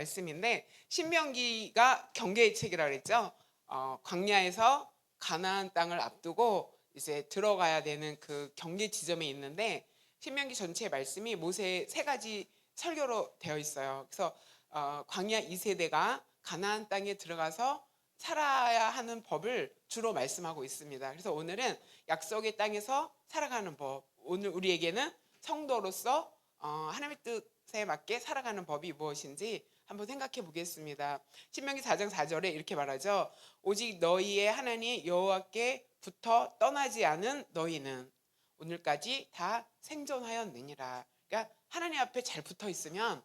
말씀인데 신명기가 경계의 책이라 그랬죠. 광야에서 가나안 땅을 앞두고 이제 들어가야 되는 그 경계 지점에 있는데 신명기 전체의 말씀이 모세의 세 가지 설교로 되어 있어요. 그래서 광야 2세대가 가나안 땅에 들어가서 살아야 하는 법을 주로 말씀하고 있습니다. 그래서 오늘은 약속의 땅에서 살아가는 법, 오늘 우리에게는 성도로서 하나님의 뜻에 맞게 살아가는 법이 무엇인지 한번 생각해 보겠습니다. 신명기 4장 4절에 이렇게 말하죠. 오직 너희의 하나님 여호와께부터 떠나지 않은 너희는 오늘까지 다 생존하였느니라. 그러니까 하나님 앞에 잘 붙어 있으면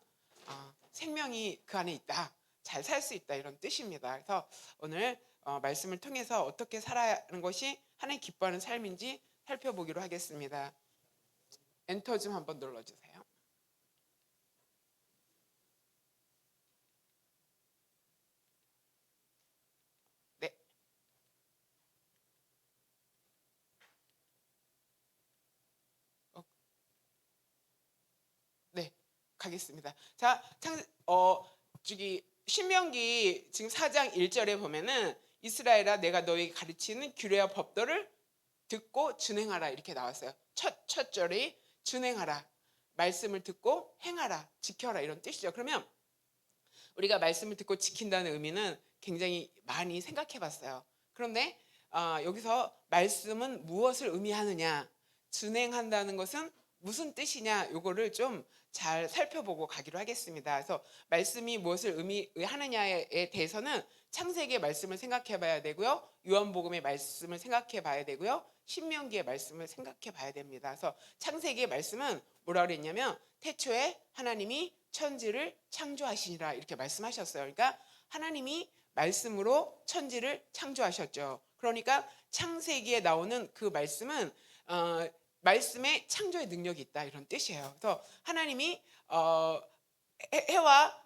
생명이 그 안에 있다. 잘 살 수 있다. 이런 뜻입니다. 그래서 오늘 말씀을 통해서 어떻게 살아야 하는 것이 하나님 기뻐하는 삶인지 살펴보기로 하겠습니다. 엔터 좀 한번 눌러주세요. 네. 네, 가겠습니다. 자, 신명기 지금 4장 1절에 보면은 이스라엘아 내가 너에게 가르치는 규례와 법도를 듣고 준행하라 이렇게 나왔어요. 첫 절이 준행하라. 말씀을 듣고 행하라. 지켜라 이런 뜻이죠. 그러면 우리가 말씀을 듣고 지킨다는 의미는 굉장히 많이 생각해 봤어요. 그런데 여기서 말씀은 무엇을 의미하느냐, 준행한다는 것은 무슨 뜻이냐, 요거를 좀 잘 살펴보고 가기로 하겠습니다. 그래서 말씀이 무엇을 의미하느냐에 대해서는 창세기의 말씀을 생각해 봐야 되고요. 요한복음의 말씀을 생각해 봐야 되고요. 신명기의 말씀을 생각해 봐야 됩니다. 그래서 창세기의 말씀은 뭐라 그랬냐면 태초에 하나님이 천지를 창조하시니라 이렇게 말씀하셨어요. 그러니까 하나님이 말씀으로 천지를 창조하셨죠. 그러니까 창세기에 나오는 그 말씀은 말씀에 창조의 능력이 있다 이런 뜻이에요. 그래서 하나님이 해와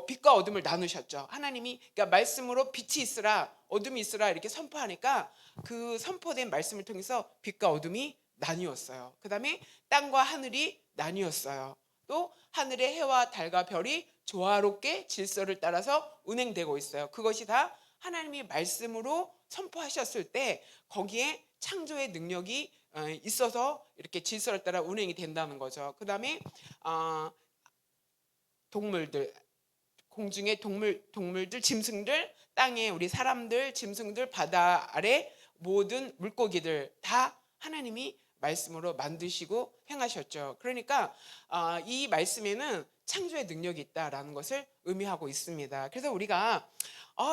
빛과 어둠을 나누셨죠. 하나님이 그러니까 말씀으로 빛이 있으라 어둠이 있으라 이렇게 선포하니까 그 선포된 말씀을 통해서 빛과 어둠이 나뉘었어요. 그다음에 땅과 하늘이 나뉘었어요. 또 하늘의 해와 달과 별이 조화롭게 질서를 따라서 운행되고 있어요. 그것이 다 하나님이 말씀으로 선포하셨을 때 거기에 창조의 능력이 있어서 이렇게 질서를 따라 운행이 된다는 거죠. 그다음에 동물들, 공중의 동물들, 짐승들, 땅에 우리 사람들, 짐승들, 바다 아래 모든 물고기들 다 하나님이 말씀으로 만드시고 행하셨죠. 그러니까 이 말씀에는 창조의 능력이 있다라는 것을 의미하고 있습니다. 그래서 우리가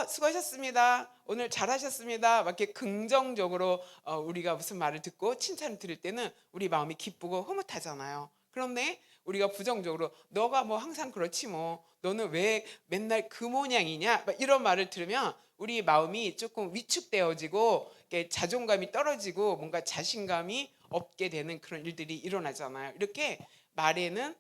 수고하셨습니다. 오늘 잘하셨습니다. 막 이렇게 긍정적으로 우리가 무슨 말을 듣고 칭찬을 드릴 때는 우리 마음이 기쁘고 흐뭇하잖아요. 그런데 우리가 부정적으로 너가 뭐 항상 그렇지 뭐 너는 왜 맨날 그 모양이냐 이런 말을 들으면 우리 마음이 조금 위축되어지고 자존감이 떨어지고 뭔가 자신감이 없게 되는 그런 일들이 일어나잖아요. 이렇게 말에는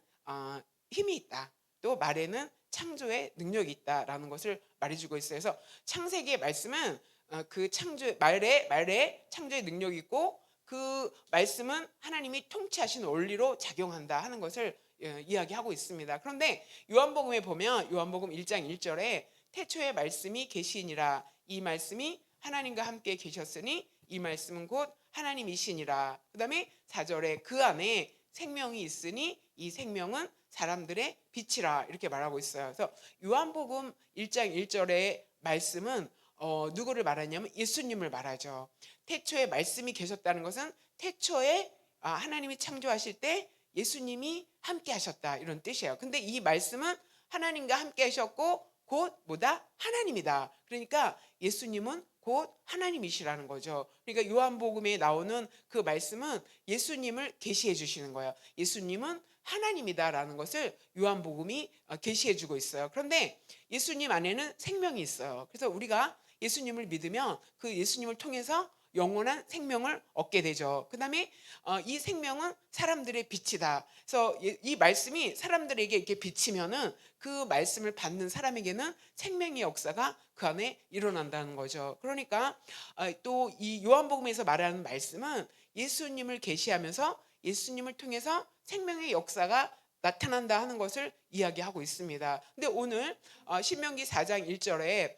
힘이 있다. 또 말에는 창조의 능력이 있다라는 것을 말해주고 있어요. 그래서 창세기의 말씀은 그 말에 창조의 능력이 있고 그 말씀은 하나님이 통치하신 원리로 작용한다 하는 것을 이야기하고 있습니다. 그런데 요한복음에 보면 요한복음 1장 1절에 태초에 말씀이 계시니라 이 말씀이 하나님과 함께 계셨으니 이 말씀은 곧 하나님이시니라. 그다음에 4절에 그 안에 생명이 있으니 이 생명은 사람들의 빛이라 이렇게 말하고 있어요. 그래서 요한복음 1장 1절의 말씀은 누구를 말하냐면 예수님을 말하죠. 태초에 말씀이 계셨다는 것은 태초에 하나님이 창조하실 때 예수님이 함께 하셨다 이런 뜻이에요. 근데 이 말씀은 하나님과 함께 하셨고 곧 뭐다? 하나님이다. 그러니까 예수님은 곧 하나님이시라는 거죠. 그러니까 요한복음에 나오는 그 말씀은 예수님을 계시해 주시는 거예요. 예수님은 하나님이다라는 것을 요한복음이 계시해 주고 있어요. 그런데 예수님 안에는 생명이 있어요. 그래서 우리가 예수님을 믿으면 그 예수님을 통해서 영원한 생명을 얻게 되죠. 그다음에 이 생명은 사람들의 빛이다. 그래서 이 말씀이 사람들에게 이렇게 비치면은 그 말씀을 받는 사람에게는 생명의 역사가 그 안에 일어난다는 거죠. 그러니까 또 이 요한복음에서 말하는 말씀은 예수님을 계시하면서 예수님을 통해서 생명의 역사가 나타난다 하는 것을 이야기하고 있습니다. 근데 오늘 신명기 4장 1절에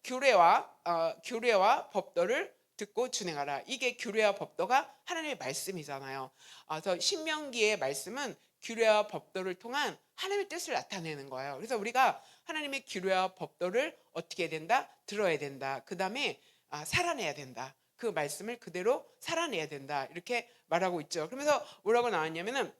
규례와 법도를 듣고 준행하라. 이게 규례와 법도가 하나님의 말씀이잖아요. 그래서 신명기의 말씀은 규례와 법도를 통한 하나님의 뜻을 나타내는 거예요. 그래서 우리가 하나님의 규례와 법도를 어떻게 해야 된다? 들어야 된다. 그 다음에 살아내야 된다. 그 말씀을 그대로 살아내야 된다. 이렇게 말하고 있죠. 그러면서 뭐라고 나왔냐면은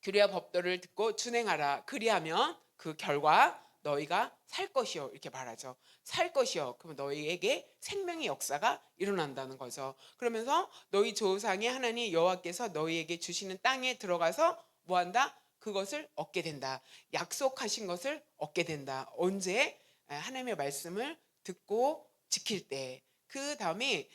규례와 법도를 듣고 준행하라. 그리하면 그 결과 너희가 살 것이요. 이렇게 말하죠. 살 것이요. 그러면 너희에게 생명의 역사가 일어난다는 거죠. 그러면서 너희 조상의 하나님 여호와께서 너희에게 주시는 땅에 들어가서 뭐한다? 그것을 얻게 된다. 약속하신 것을 얻게 된다. 언제? 하나님의 말씀을 듣고 지킬 때. 그 다음에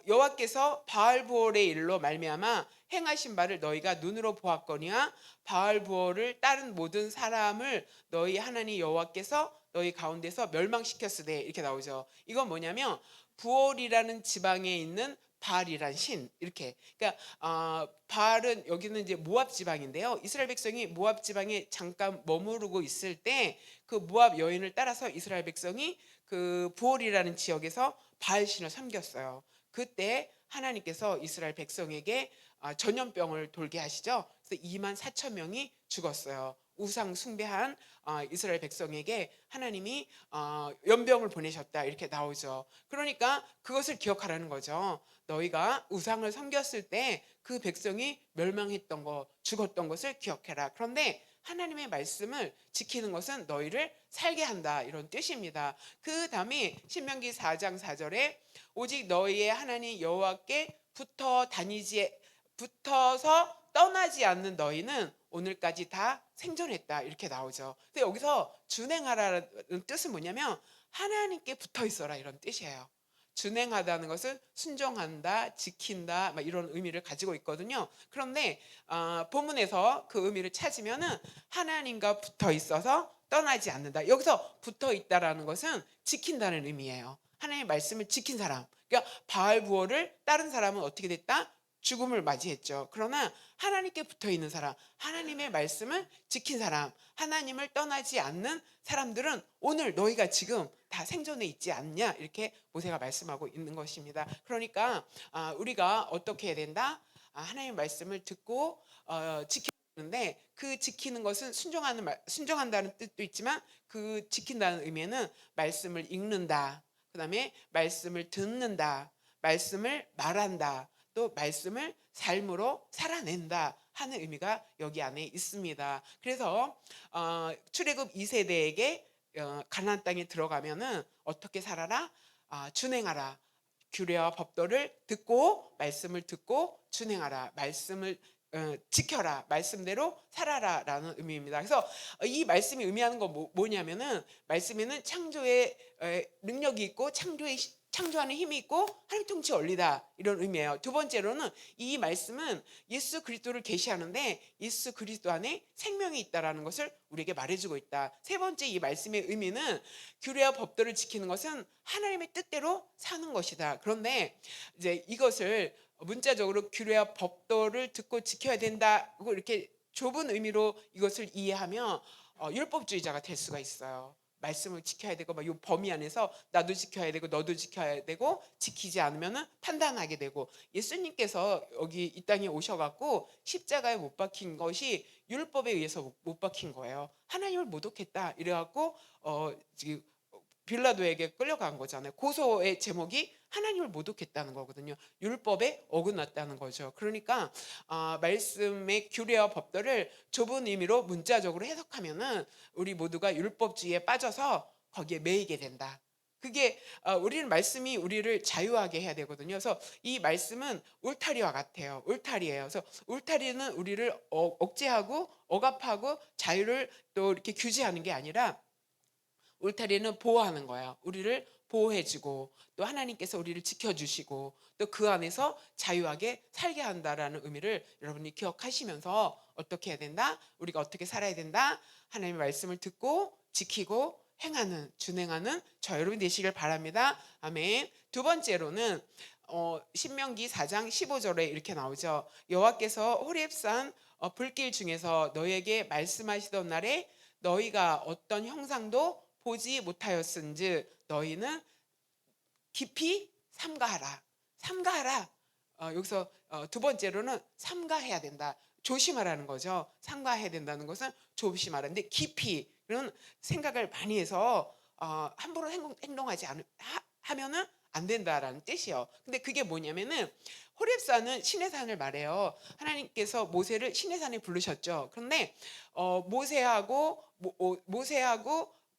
여호와께서 바알부올의 일로 말미암아 행하신 바를 너희가 눈으로 보았거니와 바알부올을 따른 모든 사람을 너희 하나님 여호와께서 너희 가운데서 멸망시켰으되 이렇게 나오죠. 이건 뭐냐면 부올이라는 지방에 있는 바알이란 신 이렇게. 그러니까 바알은 여기는 이제 모압 지방인데요. 이스라엘 백성이 모압 지방에 잠깐 머무르고 있을 때 그 모압 여인을 따라서 이스라엘 백성이 그 부올이라는 지역에서 바알 신을 섬겼어요. 그때 하나님께서 이스라엘 백성에게 전염병을 돌게 하시죠. 그래서 2만 4천 명이 죽었어요. 우상 숭배한 이스라엘 백성에게 하나님이 연병을 보내셨다 이렇게 나오죠. 그러니까 그것을 기억하라는 거죠. 너희가 우상을 섬겼을 때 그 백성이 멸망했던 것, 죽었던 것을 기억해라. 그런데 하나님의 말씀을 지키는 것은 너희를 살게 한다 이런 뜻입니다. 그 다음에 신명기 4장 4절에 오직 너희의 하나님 여호와께 붙어서 떠나지 않는 너희는 오늘까지 다 생존했다 이렇게 나오죠. 근데 여기서 준행하라는 뜻은 뭐냐면 하나님께 붙어 있어라 이런 뜻이에요. 준행하다는 것은 순종한다, 지킨다 이런 의미를 가지고 있거든요. 그런데 본문에서 그 의미를 찾으면은 하나님과 붙어 있어서 떠나지 않는다. 여기서 붙어 있다라는 것은 지킨다는 의미예요. 하나님의 말씀을 지킨 사람. 그러니까 바알부올을 따른 사람은 어떻게 됐다? 죽음을 맞이했죠. 그러나 하나님께 붙어 있는 사람, 하나님의 말씀을 지킨 사람, 하나님을 떠나지 않는 사람들은 오늘 너희가 지금 다 생존해 있지 않냐 이렇게 모세가 말씀하고 있는 것입니다. 그러니까 우리가 어떻게 해야 된다? 하나님의 말씀을 듣고 지키는데 그 지키는 것은 순종한다는 뜻도 있지만 그 지킨다는 의미는 말씀을 읽는다. 그다음에 말씀을 듣는다. 말씀을 말한다. 또 말씀을 삶으로 살아낸다 하는 의미가 여기 안에 있습니다. 그래서 출애굽 2세대에게 가나안 땅에 들어가면은 어떻게 살아라? 준행하라. 규례와 법도를 듣고 말씀을 듣고 준행하라. 말씀을 지켜라. 말씀대로 살아라라는 의미입니다. 그래서 이 말씀이 의미하는 건 뭐냐면은 말씀에는 창조의 능력이 있고 창조하는 힘이 있고 하나님 통치 원리다 이런 의미예요. 두 번째로는 이 말씀은 예수 그리스도를 계시하는데 예수 그리스도 안에 생명이 있다라는 것을 우리에게 말해주고 있다. 세 번째 이 말씀의 의미는 규례와 법도를 지키는 것은 하나님의 뜻대로 사는 것이다. 그런데 이제 이것을 문자적으로 규례와 법도를 듣고 지켜야 된다고 이렇게 좁은 의미로 이것을 이해하면 율법주의자가 될 수가 있어요. 말씀을 지켜야 되고 이 범위 안에서 나도 지켜야 되고 너도 지켜야 되고 지키지 않으면은 판단하게 되고 예수님께서 여기 이 땅에 오셔갖고 십자가에 못 박힌 것이 율법에 의해서 못 박힌 거예요. 하나님을 모독했다 이래갖고 지금 빌라도에게 끌려간 거잖아요. 고소의 제목이 하나님을 모독했다는 거거든요. 율법에 어긋났다는 거죠. 그러니까 말씀의 규례와 법도를 좁은 의미로 문자적으로 해석하면은 우리 모두가 율법주의에 빠져서 거기에 매이게 된다. 그게 우리는 말씀이 우리를 자유하게 해야 되거든요. 그래서 이 말씀은 울타리와 같아요. 울타리예요. 그래서 울타리는 우리를 억제하고 억압하고 자유를 또 이렇게 규제하는 게 아니라 울타리는 보호하는 거야. 우리를 보호해주고 또 하나님께서 우리를 지켜주시고 또 그 안에서 자유하게 살게 한다라는 의미를 여러분이 기억하시면서 어떻게 해야 된다? 우리가 어떻게 살아야 된다? 하나님의 말씀을 듣고 지키고 행하는 준행하는 저 여러분이 되시길 바랍니다. 아멘. 두 번째로는 신명기 4장 15절에 이렇게 나오죠. 여호와께서 호렙산 불길 중에서 너에게 말씀하시던 날에 너희가 어떤 형상도 보지 못하였은즉 너희는 깊이 삼가하라. 삼가하라. 여기서 두 번째로는 삼가해야 된다. 조심하라는 거죠. 삼가해야 된다는 것은 조심하라는데 깊이 그런 생각을 많이 해서 함부로 행동하지 하면은 안 된다라는 뜻이요. 근데 그게 뭐냐면은 호렙산은 신의 산을 말해요. 하나님께서 모세를 신의 산에 부르셨죠. 그런데 모세하고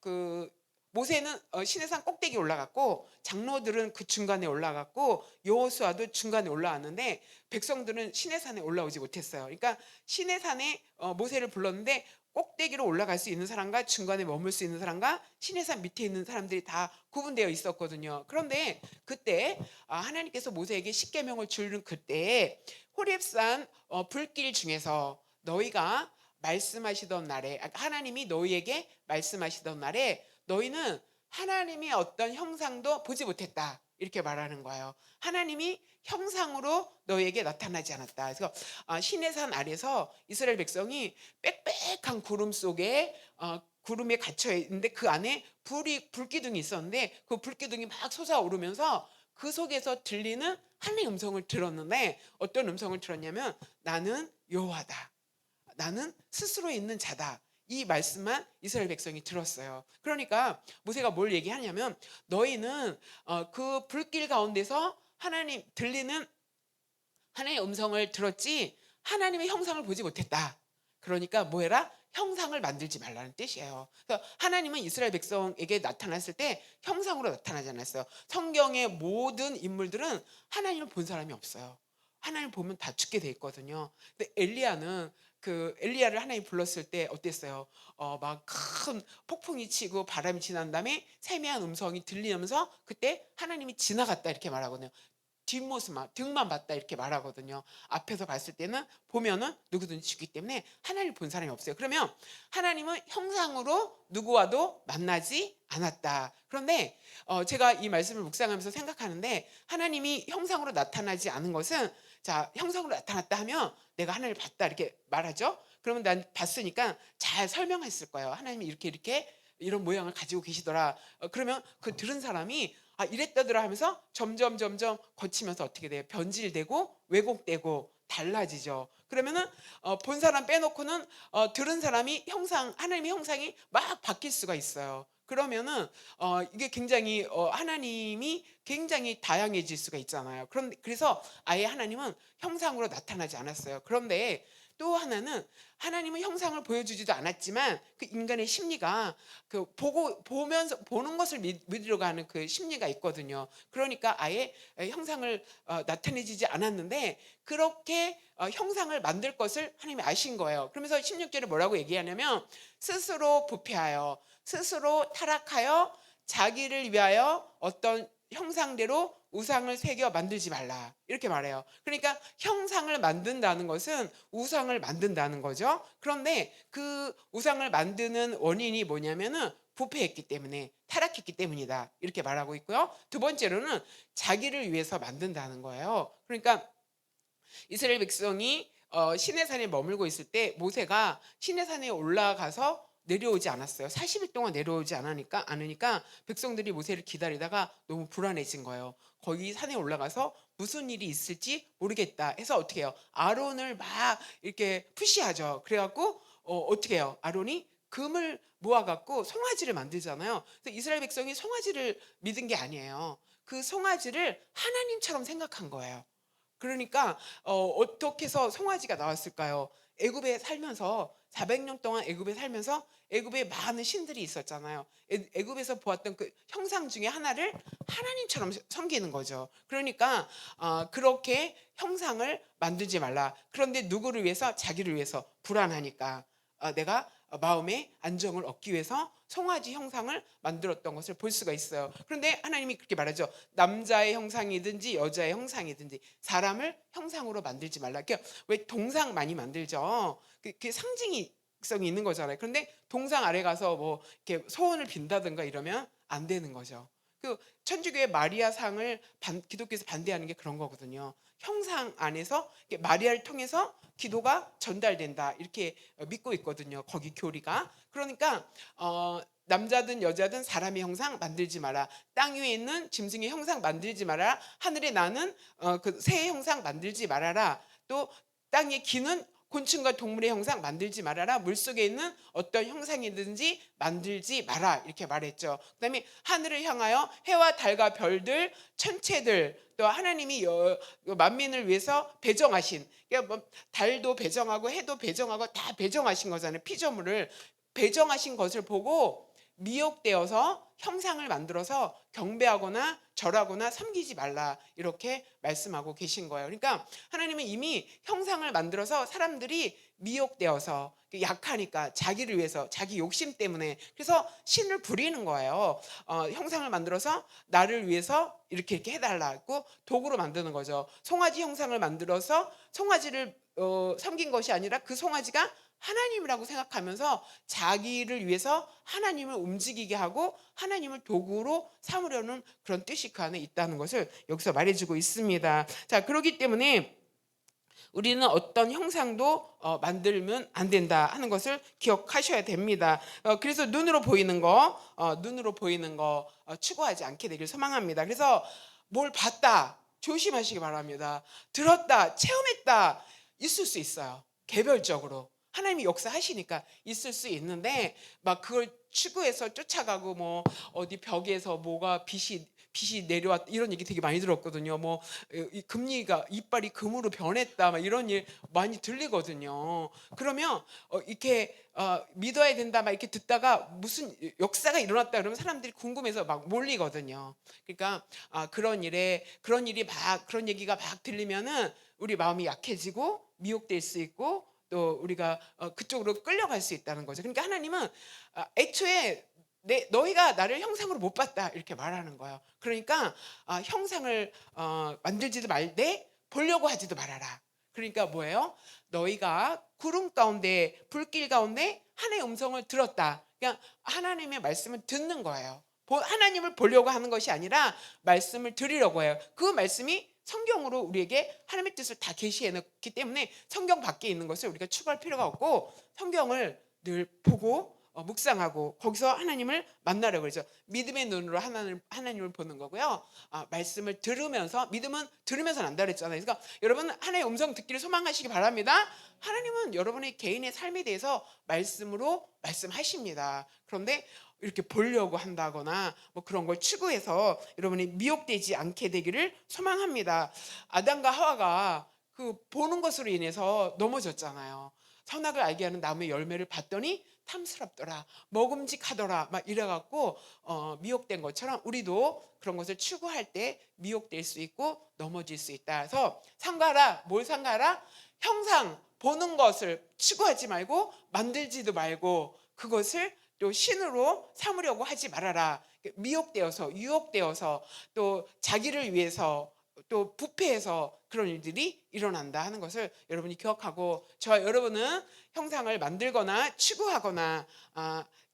그 모세는 신의 산 꼭대기 올라갔고 장로들은 그 중간에 올라갔고 여호수아도 중간에 올라왔는데 백성들은 신의 산에 올라오지 못했어요. 그러니까 신의 산에 모세를 불렀는데 꼭대기로 올라갈 수 있는 사람과 중간에 머물 수 있는 사람과 신의 산 밑에 있는 사람들이 다 구분되어 있었거든요. 그런데 그때 하나님께서 모세에게 십계명을 주는 그때 호렙산 불길 중에서 너희가 말씀하시던 날에 하나님이 너희에게 말씀하시던 날에 너희는 하나님이 어떤 형상도 보지 못했다. 이렇게 말하는 거예요. 하나님이 형상으로 너희에게 나타나지 않았다. 그래서 신의 산 아래서 이스라엘 백성이 빽빽한 구름 속에 구름에 갇혀 있는데 그 안에 불기둥이 있었는데 그 불기둥이 막 솟아오르면서 그 속에서 들리는 하나님의 음성을 들었는데 어떤 음성을 들었냐면 나는 여호와다. 나는 스스로 있는 자다. 이 말씀만 이스라엘 백성이 들었어요. 그러니까 모세가 뭘 얘기하냐면 너희는 그 불길 가운데서 하나님 들리는 하나님의 음성을 들었지 하나님의 형상을 보지 못했다. 그러니까 뭐해라? 형상을 만들지 말라는 뜻이에요. 그래서 하나님은 이스라엘 백성에게 나타났을 때 형상으로 나타나지 않았어요. 성경의 모든 인물들은 하나님을 본 사람이 없어요. 하나님 보면 다 죽게 돼 있거든요. 근데 엘리야는 그 엘리야를 하나님 불렀을 때 어땠어요? 막 큰 폭풍이 치고 바람이 지난 다음에 세미한 음성이 들리면서 그때 하나님이 지나갔다 이렇게 말하거든요. 뒷모습만 등만 봤다 이렇게 말하거든요. 앞에서 봤을 때는 보면은 누구든지 죽기 때문에 하나님을 본 사람이 없어요. 그러면 하나님은 형상으로 누구와도 만나지 않았다. 그런데 제가 이 말씀을 묵상하면서 생각하는데 하나님이 형상으로 나타나지 않은 것은 자 형상으로 나타났다 하면 내가 하나님을 봤다 이렇게 말하죠. 그러면 난 봤으니까 잘 설명했을 거예요. 하나님이 이렇게 이런 모양을 가지고 계시더라. 그러면 그 들은 사람이 이랬다더라 하면서 점점 거치면서 어떻게 돼요? 변질되고 왜곡되고 달라지죠. 그러면은 본 사람 빼놓고는 들은 사람이 하나님의 형상이 막 바뀔 수가 있어요. 그러면은 이게 굉장히 하나님이 굉장히 다양해질 수가 있잖아요. 그래서 아예 하나님은 형상으로 나타나지 않았어요. 그런데 또 하나는 하나님은 형상을 보여주지도 않았지만 그 인간의 심리가 그 보면서 보는 것을 믿으려고 하는 그 심리가 있거든요. 그러니까 아예 형상을 나타내지지 않았는데 그렇게 형상을 만들 것을 하나님이 아신 거예요. 그러면서 16절에 뭐라고 얘기하냐면 스스로 부패하여 스스로 타락하여 자기를 위하여 어떤 형상대로 우상을 새겨 만들지 말라 이렇게 말해요. 그러니까 형상을 만든다는 것은 우상을 만든다는 거죠. 그런데 그 우상을 만드는 원인이 뭐냐면은 부패했기 때문에 타락했기 때문이다 이렇게 말하고 있고요. 두 번째로는 자기를 위해서 만든다는 거예요. 그러니까 이스라엘 백성이 시내 산에 머물고 있을 때 모세가 시내 산에 올라가서 내려오지 않았어요. 40일 동안 내려오지 않으니까 백성들이 모세를 기다리다가 너무 불안해진 거예요. 거기 산에 올라가서 무슨 일이 있을지 모르겠다 해서 어떻게 해요? 아론을 막 이렇게 푸시하죠. 그래갖고 어떻게 해요? 아론이 금을 모아갖고 송아지를 만들잖아요. 그래서 이스라엘 백성이 송아지를 믿은 게 아니에요. 그 송아지를 하나님처럼 생각한 거예요. 그러니까 어떻게 해서 송아지가 나왔을까요? 애굽에 살면서 400년 동안 애굽에 살면서 애굽에 많은 신들이 있었잖아요. 애굽에서 보았던 그 형상 중에 하나를 하나님처럼 섬기는 거죠. 그러니까 그렇게 형상을 만들지 말라. 그런데 누구를 위해서? 자기를 위해서 불안하니까 내가 마음의 안정을 얻기 위해서 송아지 형상을 만들었던 것을 볼 수가 있어요. 그런데 하나님이 그렇게 말하죠. 남자의 형상이든지 여자의 형상이든지 사람을 형상으로 만들지 말라. 왜 동상 많이 만들죠. 그게 상징성이 있는 거잖아요. 그런데 동상 아래 가서 뭐 이렇게 소원을 빈다든가 이러면 안 되는 거죠. 그 천주교의 마리아 상을 기독교에서 반대하는 게 그런 거거든요. 형상 안에서 마리아를 통해서 기도가 전달된다 이렇게 믿고 있거든요. 거기 교리가. 그러니까 남자든 여자든 사람의 형상 만들지 마라. 땅 위에 있는 짐승의 형상 만들지 마라. 하늘에 나는 그 새의 형상 만들지 말아라. 또 땅에 기는 곤충과 동물의 형상 만들지 말아라. 물속에 있는 어떤 형상이든지 만들지 마라. 이렇게 말했죠. 그다음에 하늘을 향하여 해와 달과 별들, 천체들, 또 하나님이 만민을 위해서 배정하신, 그러니까 뭐 달도 배정하고 해도 배정하고 다 배정하신 거잖아요. 피조물을 배정하신 것을 보고 미혹되어서 형상을 만들어서 경배하거나 절하거나 섬기지 말라 이렇게 말씀하고 계신 거예요. 그러니까 하나님은 이미 형상을 만들어서 사람들이 미혹되어서 약하니까 자기를 위해서 자기 욕심 때문에 그래서 신을 부리는 거예요. 형상을 만들어서 나를 위해서 이렇게 해달라고 도구로 만드는 거죠. 송아지 형상을 만들어서 송아지를 섬긴 것이 아니라 그 송아지가 하나님이라고 생각하면서 자기를 위해서 하나님을 움직이게 하고 하나님을 도구로 삼으려는 그런 뜻이 그 안에 있다는 것을 여기서 말해주고 있습니다. 자, 그렇기 때문에 우리는 어떤 형상도 만들면 안 된다 하는 것을 기억하셔야 됩니다. 그래서 눈으로 보이는 거 추구하지 않게 되길 소망합니다. 그래서 뭘 봤다 조심하시기 바랍니다. 들었다 체험했다 있을 수 있어요. 개별적으로 하나님이 역사하시니까 있을 수 있는데 막 그걸 추구해서 쫓아가고 뭐 어디 벽에서 뭐가 빛이 내려왔 이런 얘기 되게 많이 들었거든요. 뭐 이 금리가 이빨이 금으로 변했다 막 이런 일 많이 들리거든요. 그러면 이렇게 믿어야 된다 막 이렇게 듣다가 무슨 역사가 일어났다 그러면 사람들이 궁금해서 막 몰리거든요. 그러니까 그런 얘기가 막 들리면은 우리 마음이 약해지고 미혹될 수 있고 또 우리가 그쪽으로 끌려갈 수 있다는 거죠. 그러니까 하나님은 애초에 너희가 나를 형상으로 못 봤다 이렇게 말하는 거예요. 그러니까 형상을 만들지도 말되 보려고 하지도 말아라. 그러니까 뭐예요? 너희가 구름 가운데 불길 가운데 하나님의 음성을 들었다. 그냥 하나님의 말씀을 듣는 거예요. 하나님을 보려고 하는 것이 아니라 말씀을 들으려고 해요. 그 말씀이 성경으로 우리에게 하나님의 뜻을 다 계시해 놓기 때문에 성경 밖에 있는 것을 우리가 추구할 필요가 없고 성경을 늘 보고 묵상하고 거기서 하나님을 만나려고 그러죠. 믿음의 눈으로 하나님을 보는 거고요. 말씀을 들으면서 믿음은 들으면서 난다 그랬잖아요. 그러니까 여러분 하나님의 음성 듣기를 소망하시기 바랍니다. 하나님은 여러분의 개인의 삶에 대해서 말씀으로 말씀하십니다. 그런데 이렇게 보려고 한다거나 뭐 그런 걸 추구해서 여러분이 미혹되지 않게 되기를 소망합니다. 아담과 하와가 그 보는 것으로 인해서 넘어졌잖아요. 선악을 알게 하는 나무의 열매를 봤더니 탐스럽더라, 먹음직하더라, 막 이래갖고 미혹된 것처럼 우리도 그런 것을 추구할 때 미혹될 수 있고 넘어질 수 있다. 그래서 삼가라, 뭘 삼가라? 형상 보는 것을 추구하지 말고 만들지도 말고 그것을 또 신으로 삼으려고 하지 말아라. 미혹되어서 유혹되어서 또 자기를 위해서 또 부패해서 그런 일들이 일어난다 하는 것을 여러분이 기억하고 저와 여러분은 형상을 만들거나 추구하거나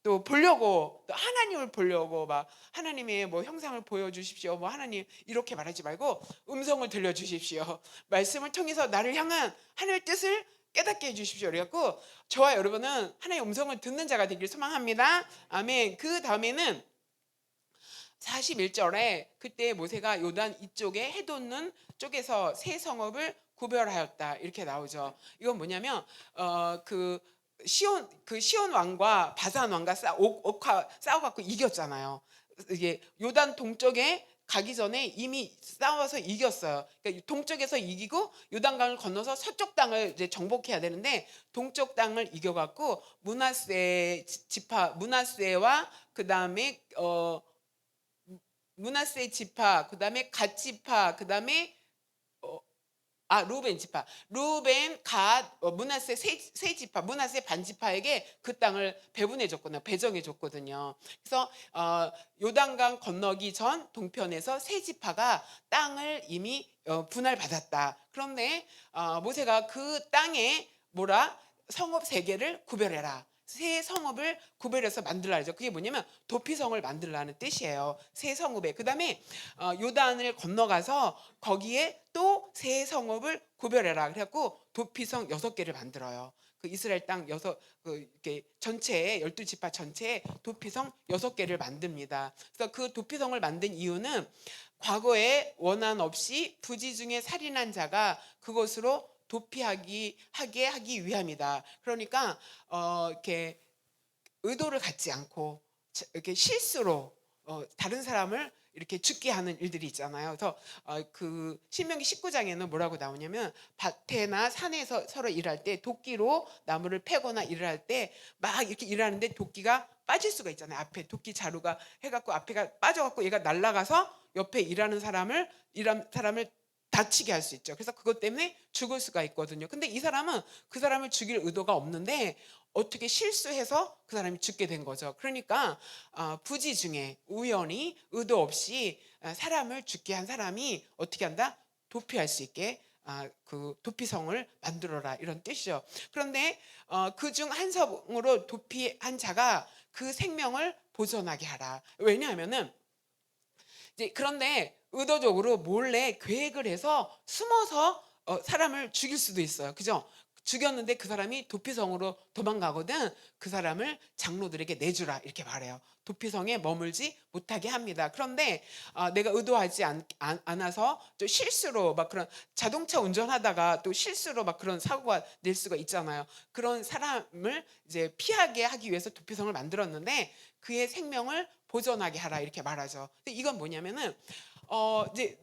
또 보려고 또 하나님을 보려고 막 하나님의 뭐 형상을 보여주십시오 뭐 하나님 이렇게 말하지 말고 음성을 들려주십시오. 말씀을 통해서 나를 향한 하나님의 뜻을 깨닫게 해주십시오. 그래갖고 저와 여러분은 하나님의 음성을 듣는 자가 되길 소망합니다. 아멘. 그 다음에는 41절에 그때 모세가 요단 이쪽에 해돋는 쪽에서 세 성읍을 구별하였다 이렇게 나오죠. 이건 뭐냐면 그 시온 왕과 바산 왕과 싸워갖고 이겼잖아요. 이게 요단 동쪽에 가기 전에 이미 싸워서 이겼어요. 그러니까 동쪽에서 이기고 요단강을 건너서 서쪽 땅을 이제 정복해야 되는데 동쪽 땅을 이겨갖고 문하세와 그 다음에 문하세 지파, 그 다음에 갓 지파, 그 다음에 루벤 지파, 루벤, 갓, 문하세 세 지파, 문하세 반 지파에게 그 땅을 배분해줬거든요. 배정해줬거든요. 그래서 요단강 건너기 전 동편에서 세 지파가 땅을 이미 분할받았다. 그런데 모세가 그 땅에 성읍 세 개를 구별해라. 새 성읍을 구별해서 만들라죠. 그게 뭐냐면 도피성을 만들라는 뜻이에요. 새 성읍에. 그다음에 요단을 건너가서 거기에 또 새 성읍을 구별해라. 그래갖고 도피성 6개를 만들어요. 그 이스라엘 땅 이렇게 전체에 12지파 전체에 도피성 6개를 만듭니다. 그래서 그 도피성을 만든 이유는 과거에 원한 없이 부지 중에 살인한 자가 그것으로 하게 하기 위함이다. 그러니까 이렇게 의도를 갖지 않고 이렇게 실수로 다른 사람을 이렇게 죽게 하는 일들이 있잖아요. 그래서 그 신명기 19장에는 뭐라고 나오냐면 밭에나 산에서 서로 일할 때 도끼로 나무를 패거나 일을 할 때 막 이렇게 일하는데 도끼가 빠질 수가 있잖아요. 앞에 도끼 자루가 해갖고 앞에가 빠져갖고 얘가 날아가서 옆에 일하는 사람을 다치게 할 수 있죠. 그래서 그것 때문에 죽을 수가 있거든요. 근데 이 사람은 그 사람을 죽일 의도가 없는데 어떻게 실수해서 그 사람이 죽게 된 거죠. 그러니까 부지 중에 우연히 의도 없이 사람을 죽게 한 사람이 어떻게 한다? 도피할 수 있게 그 도피성을 만들어라 이런 뜻이죠. 그런데 그중 한 성으로 도피한 자가 그 생명을 보존하게 하라. 왜냐하면은 이제 그런데 의도적으로 몰래 계획을 해서 숨어서 사람을 죽일 수도 있어요. 그죠? 죽였는데 그 사람이 도피성으로 도망가거든 그 사람을 장로들에게 내주라 이렇게 말해요. 도피성에 머물지 못하게 합니다. 그런데 내가 의도하지 않아서 또 실수로 막 그런 자동차 운전하다가 또 실수로 막 그런 사고가 낼 수가 있잖아요. 그런 사람을 이제 피하게 하기 위해서 도피성을 만들었는데 그의 생명을 보존하게 하라 이렇게 말하죠. 근데 이건 뭐냐면은 이제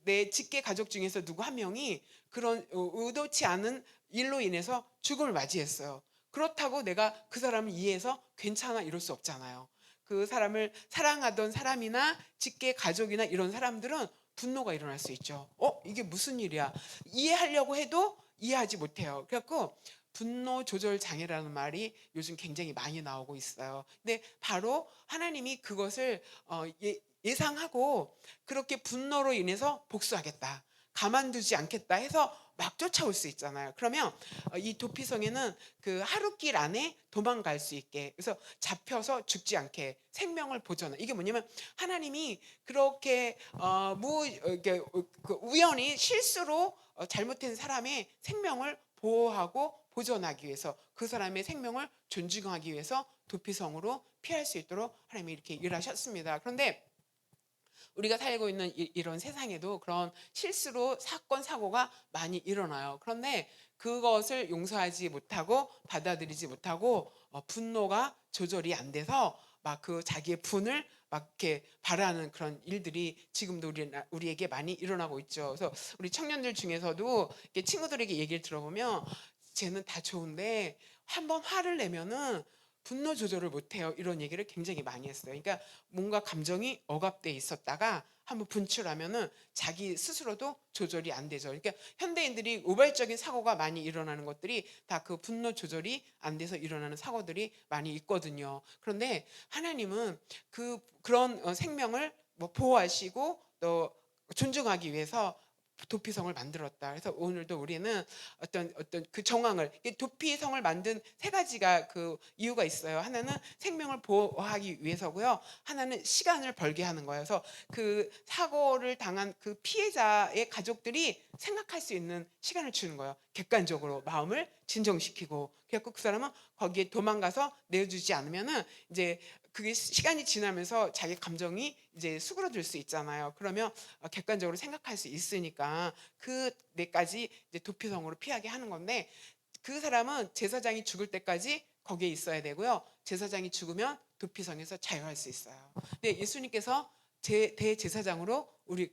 내 직계 가족 중에서 누구 한 명이 그런 의도치 않은 일로 인해서 죽음을 맞이했어요. 그렇다고 내가 그 사람을 이해해서 괜찮아 이럴 수 없잖아요. 그 사람을 사랑하던 사람이나 직계 가족이나 이런 사람들은 분노가 일어날 수 있죠. 이게 무슨 일이야? 이해하려고 해도 이해하지 못해요. 그래갖고 분노 조절 장애라는 말이 요즘 굉장히 많이 나오고 있어요. 근데 바로 하나님이 그것을 예상하고 그렇게 분노로 인해서 복수하겠다. 가만두지 않겠다 해서 막 쫓아올 수 있잖아요. 그러면 이 도피성에는 그 하루길 안에 도망갈 수 있게 그래서 잡혀서 죽지 않게 생명을 보존해. 이게 뭐냐면 하나님이 그렇게 우연히 실수로 잘못된 사람의 생명을 보호하고 보존하기 위해서 그 사람의 생명을 존중하기 위해서 도피성으로 피할 수 있도록 하나님이 이렇게 일하셨습니다. 그런데 우리가 살고 있는 이런 세상에도 그런 실수로 사건 사고가 많이 일어나요. 그런데 그것을 용서하지 못하고 받아들이지 못하고 분노가 조절이 안 돼서 막 그 자기의 분을 막 이렇게 발하는 그런 일들이 지금도 우리에게 많이 일어나고 있죠. 그래서 우리 청년들 중에서도 이렇게 친구들에게 얘기를 들어보면 쟤는 다 좋은데 한번 화를 내면은 분노 조절을 못해요. 이런 얘기를 굉장히 많이 했어요. 그러니까 뭔가 감정이 억압돼 있었다가 한번 분출하면은 자기 스스로도 조절이 안 되죠. 그러니까 현대인들이 우발적인 사고가 많이 일어나는 것들이 다 그 분노 조절이 안 돼서 일어나는 사고들이 많이 있거든요. 그런데 하나님은 그런 생명을 뭐 보호하시고 또 존중하기 위해서 도피성을 만들었다. 그래서 오늘도 우리는 어떤 그 정황을 도피성을 만든 세 가지가 그 이유가 있어요. 하나는 생명을 보호하기 위해서고요. 하나는 시간을 벌게 하는 거예요. 그래서 그 사고를 당한 그 피해자의 가족들이 생각할 수 있는 시간을 주는 거예요. 객관적으로 마음을 진정시키고 그래갖고 그 사람은 거기에 도망가서 내어주지 않으면은 이제 그게 시간이 지나면서 자기 감정이 이제 수그러들 수 있잖아요. 그러면 객관적으로 생각할 수 있으니까 그때까지 이제 도피성으로 피하게 하는 건데 그 사람은 제사장이 죽을 때까지 거기에 있어야 되고요. 제사장이 죽으면 도피성에서 자유할 수 있어요. 근데 예수님께서 대제사장으로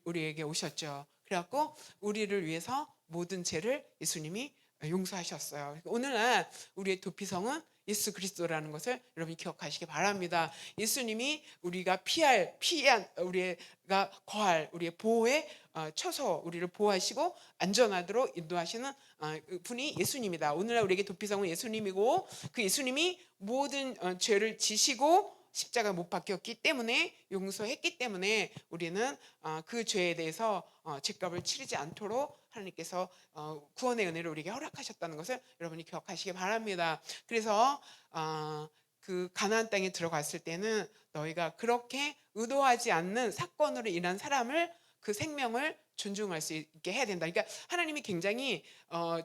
우리에게 오셨죠. 그래갖고 우리를 위해서 모든 죄를 예수님이 용서하셨어요. 오늘날 우리의 도피성은 예수 그리스도라는 것을 여러분이 기억하시기 바랍니다. 예수님이 우리가 피한 우리가 거할 우리의 보호의 처소 우리를 보호하시고 안전하도록 인도하시는 분이 예수님이다. 오늘날 우리에게 도피성은 예수님이고 그 예수님이 모든 죄를 지시고 십자가 못 박혔기 때문에 용서했기 때문에 우리는 그 죄에 대해서 죄값을 치르지 않도록 하나님께서 구원의 은혜를 우리에게 허락하셨다는 것을 여러분이 기억하시기 바랍니다. 그래서 그 가나안 땅에 들어갔을 때는 너희가 그렇게 의도하지 않는 사건으로 인한 사람을 그 생명을 존중할 수 있게 해야 된다. 그러니까 하나님이 굉장히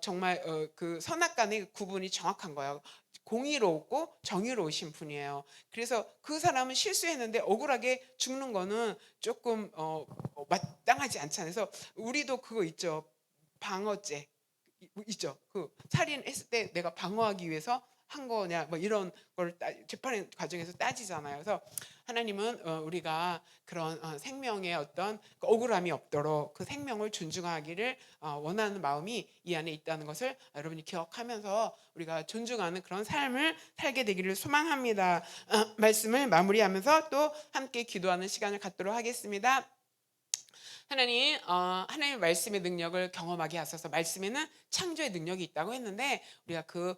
정말 그 선악간의 구분이 정확한 거예요. 공의롭고 정의로우신 분이에요. 그래서 그 사람은 실수했는데 억울하게 죽는 거는 조금 마땅하지 않잖아요. 그래서 우리도 그거 있죠. 방어죄 있죠. 그 살인했을 때 내가 방어하기 위해서 한 거냐 뭐 이런 걸 재판 과정에서 따지잖아요. 그래서 하나님은 우리가 그런 생명의 어떤 그 억울함이 없도록 그 생명을 존중하기를 원하는 마음이 이 안에 있다는 것을 여러분이 기억하면서 우리가 존중하는 그런 삶을 살게 되기를 소망합니다. 말씀을 마무리하면서 또 함께 기도하는 시간을 갖도록 하겠습니다. 하나님, 하나님의 말씀의 능력을 경험하게 하소서. 말씀에는 창조의 능력이 있다고 했는데 우리가 그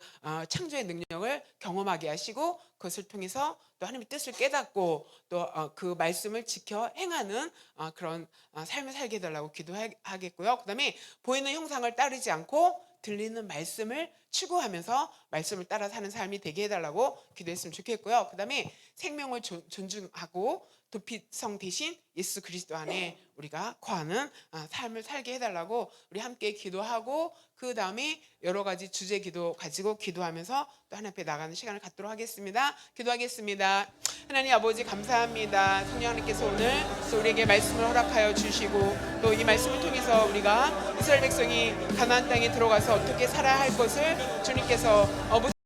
창조의 능력을 경험하게 하시고 그것을 통해서 또 하나님의 뜻을 깨닫고 또 그 말씀을 지켜 행하는 그런 삶을 살게 해달라고 기도하겠고요. 그 다음에 보이는 형상을 따르지 않고 들리는 말씀을 추구하면서 말씀을 따라 사는 삶이 되게 해달라고 기도했으면 좋겠고요. 그 다음에 생명을 존중하고 도피성 대신 예수 그리스도 안에 우리가 거하는 삶을 살게 해달라고 우리 함께 기도하고 그 다음에 여러 가지 주제 기도 가지고 기도하면서 또 하나님 앞에 나가는 시간을 갖도록 하겠습니다. 기도하겠습니다. 하나님 아버지 감사합니다. 성령 하나님께서 오늘 또 우리에게 말씀을 허락하여 주시고 또 이 말씀을 통해서 우리가 이스라엘 백성이 가나안 땅에 들어가서 어떻게 살아야 할 것을 주님께서